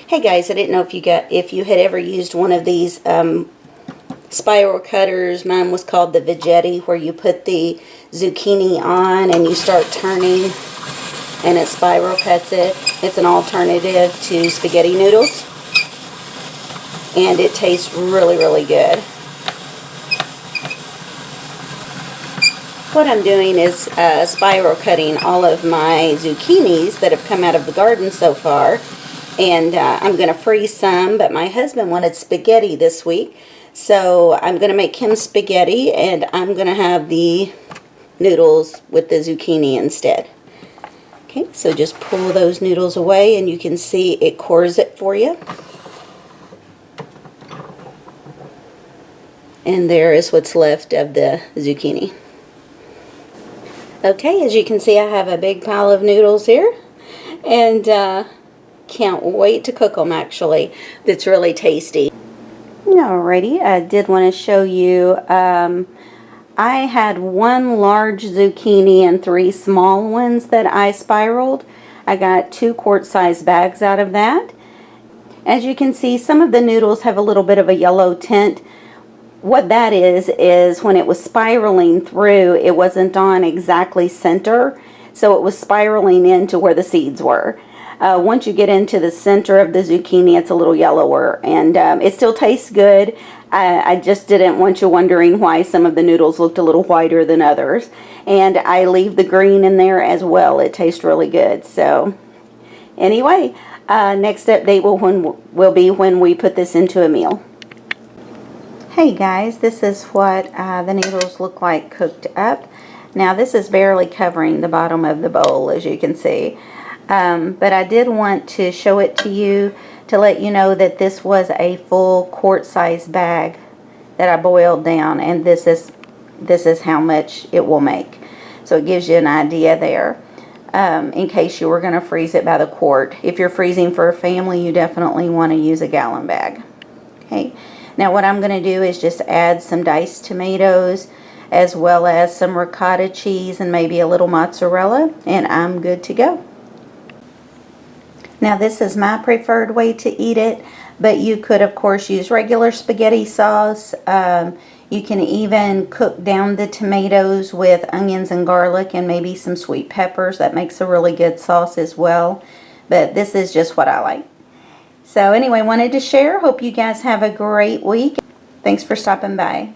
Hey guys, I didn't know if you had ever used one of these spiral cutters. Mine was called the Vegetti, where you put the zucchini on and you start turning and it spiral cuts it. It's an alternative to spaghetti noodles and it tastes really, really good. What I'm doing is spiral cutting all of my zucchinis that have come out of the garden so far. And I'm going to freeze some, but my husband wanted spaghetti this week. So I'm going to make him spaghetti, and I'm going to have the noodles with the zucchini instead. Okay, so just pull those noodles away, and you can see it cores it for you. And there is what's left of the zucchini. Okay, as you can see, I have a big pile of noodles here. And can't wait to cook them, actually. It's really tasty. Alrighty, I did want to show you, I had one large zucchini and 3 small ones that I spiraled. I got 2 quart-sized bags out of that. As you can see, some of the noodles have a little bit of a yellow tint. What that is when it was spiraling through, it wasn't on exactly center, so it was spiraling into where the seeds were. Once you get into the center of the zucchini, it's a little yellower, and it still tastes good. I just didn't want you wondering why some of the noodles looked a little whiter than others. And I leave the green in there as well. It tastes really good. So anyway, next update will be when we put this into a meal. Hey guys, this is what the noodles look like cooked up. Now this is barely covering the bottom of the bowl, as you can see. But I did want to show it to you to let you know that this was a full quart-sized bag that I boiled down, and this is how much it will make. So it gives you an idea there, in case you were going to freeze it by the quart. If you're freezing for a family, you definitely want to use a gallon bag. Okay. Now what I'm going to do is just add some diced tomatoes, as well as some ricotta cheese and maybe a little mozzarella, and I'm good to go. Now this is my preferred way to eat it, but you could of course use regular spaghetti sauce. You can even cook down the tomatoes with onions and garlic and maybe some sweet peppers. That makes a really good sauce as well, but this is just what I like. So anyway, wanted to share. Hope you guys have a great week. Thanks for stopping by.